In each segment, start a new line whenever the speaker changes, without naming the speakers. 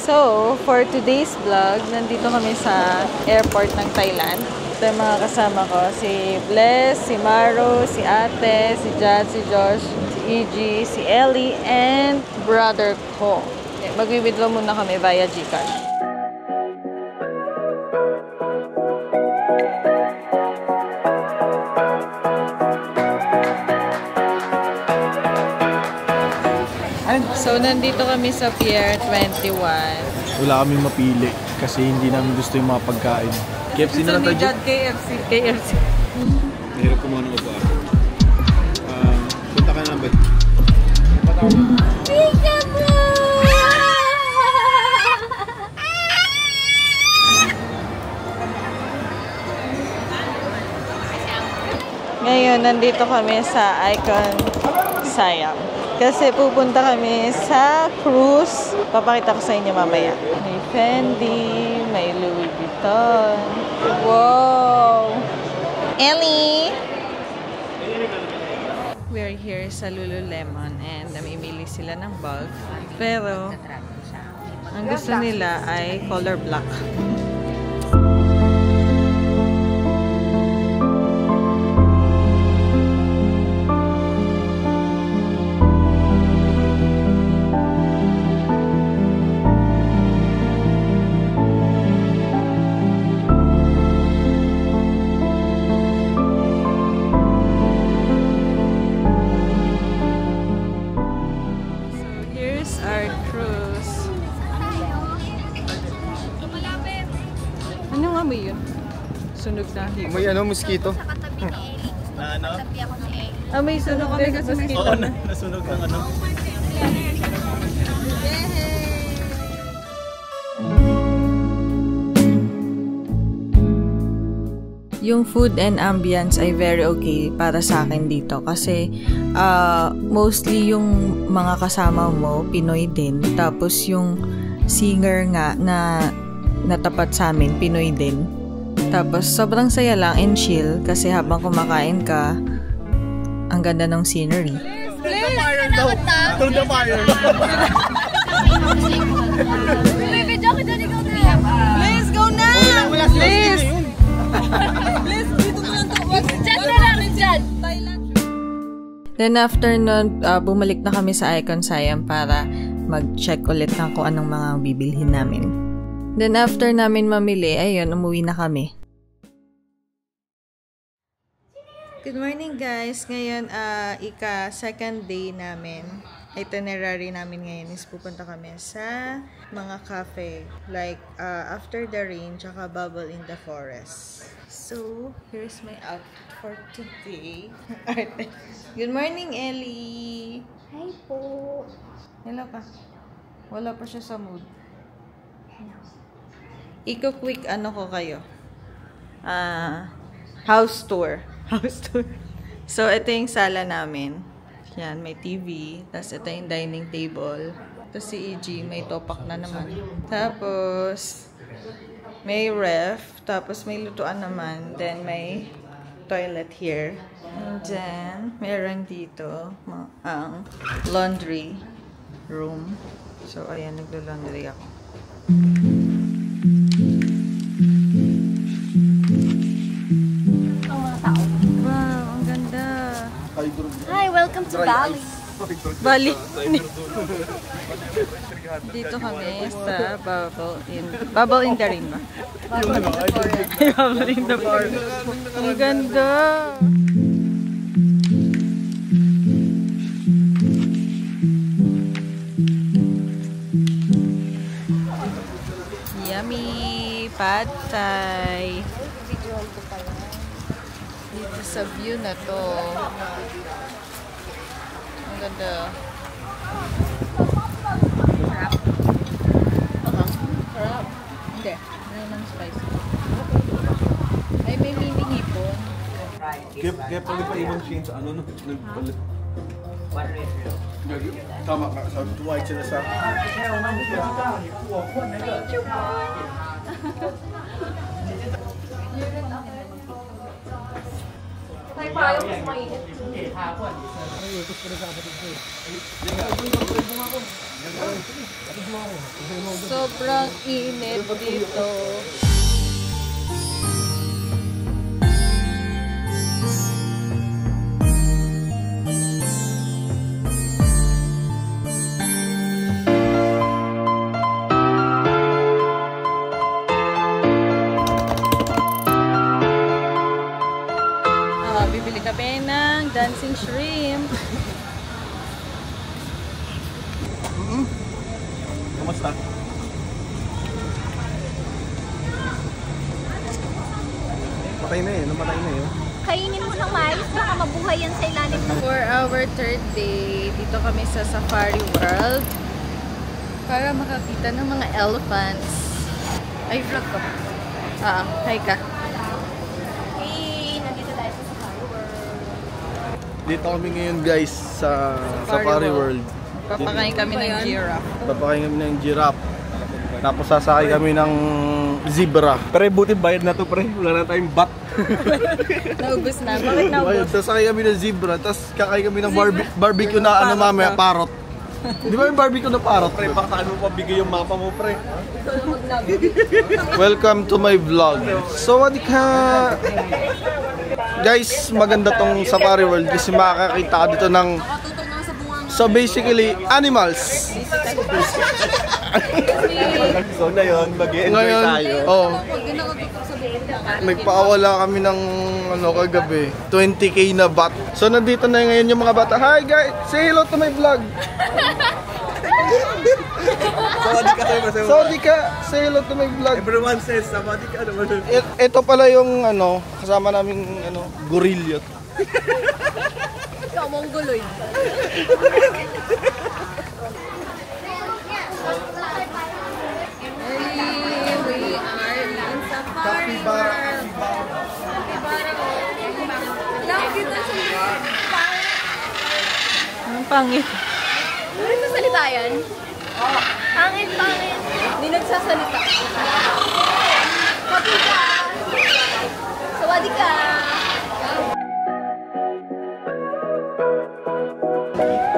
So, for today's vlog, nandito kami sa airport ng Thailand. Ito yung mga kasama ko. Si Bless, si Maro, si Ate, si Jad, si Josh, si EG, si Ellie, and brother ko. Mag-withdraw muna kami via GCash. So, nandito kami sa Pier 21.
Wala kaming mapili kasi hindi namin gusto yung mga pagkain. KFC na lang tayo.
KFC.
Mahirap kumuha ng upuan. Punta ka na ba?
Ngayon, nandito kami sa Icon Siam. Kasi pupunta kami sa cruise. Papakita ko sa inyo mamaya. May Fendi, may Louis Vuitton. Wow! Ellie! We're here sa Lululemon and namimili sila ng bulk. Pero, ang gusto nila ay color black. Sunog na higit.
May mosquito.
Na ano?
May sunog din sa mosquito.
Oo, nasunog ng ano.
Yung food and ambience ay very okay para sa akin dito kasi mostly yung mga kasama mo Pinoy din, tapos yung singer nga na natapat sa amin Pinoy din. Tapos, sobrang saya lang and chill kasi habang kumakain ka, ang ganda ng scenery.
To the fire daw! To the fire!
Video ko dyan, ikaw na!
Please, go na! Please!
Please, dito ko lang to. Dyan na lang, dyan!
Then after nun, bumalik na kami sa Icon Siam para mag-check ulit ng kung anong mga bibilhin namin. Then after namin mamili, ayun, umuwi na kami. Good morning guys! Ngayon, second day namin. Itinerary namin ngayon is pupunta kami sa mga cafe. Like, After the Rain, tsaka Bubble in the Forest. So, here's my outfit for today. Good morning, Ellie!
Hi po!
Hello ka. Wala pa siya sa mood. Iko-quick ano ko kayo. House tour. House tour. So, ito yung sala namin. Yan, may TV. Tapos, ito yung dining table. Tapos, si EG, may topak na naman. Tapos, may ref. Tapos, may lutuan naman. Then, may toilet here. And then, meron dito ang laundry room. So, ayan, naglo-laundry ako.
Hi, welcome to Bali.
Bali. Dito kami sa Bubble in the Rain ba? Bubble in the Forest. Ang ganda. Yummy pad thai. Dito sa view na to. Ang ganda. Sarap. Sarap. Hindi. Meron ng spicy. Ay, may mini hipon.
Kaya pala pa ibang change, ano, nagpalit. Tama ka, sabi tuwag sila sa...
Sobrang init dito. Bibili kami ng dancing shrimp.
Kumusta? Patay na eh. Namatay na eh.
Kainin mo ng mais, baka mabuhay yan sa ilalim ng...
For our third day, dito kami sa Safari World para makakita ng mga elephants. Ay, vlog ko. Hi ka.
Hey, nandito tayo sa Safari World.
Dito kami ngayon guys sa Safari World.
Papakain kami ng giraffe.
Papakain kami ng giraffe. Tapos sasakay kami ng zebra.
Pre, buti bayad na to pre. Wala na tayong bat.
Naubos na. Bakit naubos?
Sasakay kami ng zebra. Tapos kakain kami ng barbecue na ano mamaya, parrot. Di ba yung barbecue na parrot?
Pre, baka ano pa bigay yung mapa mo pre.
Welcome to my vlog. So, ka? Guys, maganda tong Safari World kasi makakakita ka dito ng... So basically, animals.
So na yun, mag-i-enjoy tayo.
Oh, nagpaawala kami ng ano kagabi, 20k na bat. So nandito na ngayon yung mga bata. Hi guys, say hello to my vlog. Sorry ka, say hello to my vlog.
Everyone says, sabati ka naman.
Ito pala yung ano, kasama naming ano, gorilla.
Ikaw, mongoloid.
We are in Safari World. Ang pangit.
Ano nagsasalita yan? Pangit, pangit. Hindi nagsasalita. Kapita! Sawadi ka!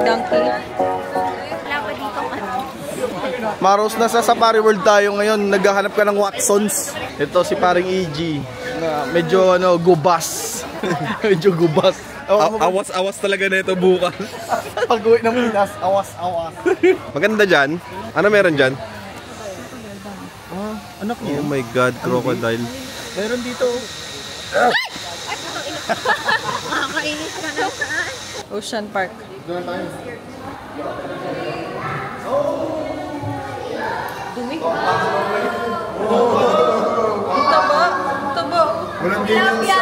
Donkey.
Wala pa dito ano.
Maros, nasa Safari World tayo ngayon. Naghahanap ka ng Watsons. Ito si paring EG na medyo ano, gubas. Medyo gubas.
Awas-awas talaga na ito bukas.
Pag-uwi ng Pinas, awas-awas.
Maganda dyan. Ano meron dyan?
Anak niya.
Oh my god, crocodile.
Meron dito.
Makakainis ka na saan?
Ocean Park.
Doon tayo.
Dumi.
Ang taba. Ang taba.
Walang ganyan sa...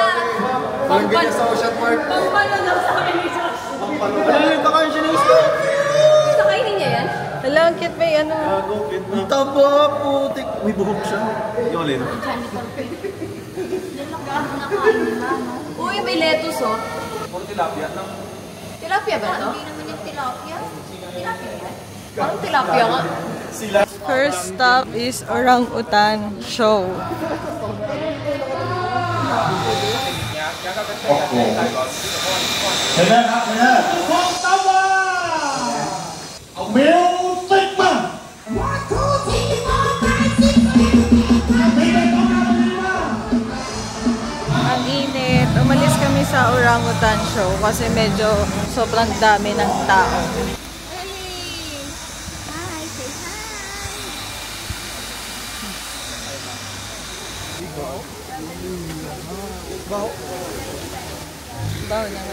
Walang ganyan sa Ocean Park.
Pangpalo lang sa akin ni Josh.
Ano yung baka yung sinista?
Gusto kainin niya yan?
Hala, ang cute may ano.
Ang taba, putik. May buhok siya.
Yung alin?
Uy, may lettuce oh.
Puro tilapia.
Tilapia ba ito? Hindi naman yung tilapia. Tilapia ba? Parang tilapia nga.
First stop is Orangutan Show. Ang init. Umalis kami sa Orangutan Show kasi medyo sobrang dami ng tao.
Hi, say hi.
Baho niya.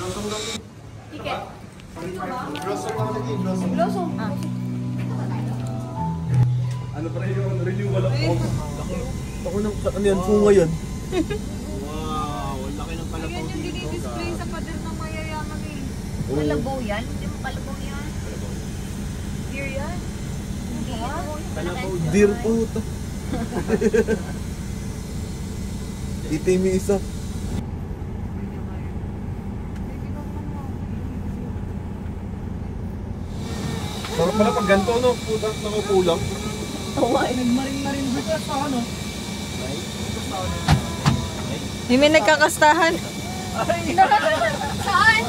Ticket.
Ano pa rin yung renewal ako? Ako nang ano yan, bunga yan. Wow, laki ng kalabaw.
Yan yung dinidisplay sa pader ng mayayaman eh.
Kalabaw yan? Hindi mo kalabaw yan.
Beer yan.
Hindi.
Kalabaw, dear puto. Itim yung isa. Sarap pala pag ganito, no? Putang nakukulang.
May nagkakastahan.
Saan?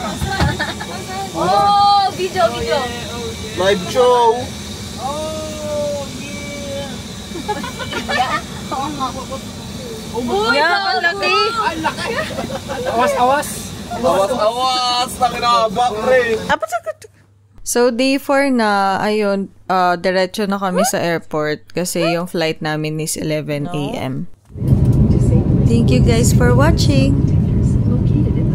Oh, video.
Live show!
Oo nga.
Uy, ang laki.
Awas! Nakinabak rin!
So, day 4 na, ayun, diretso na kami sa airport kasi yung flight namin is 11 a.m. Thank you guys for watching.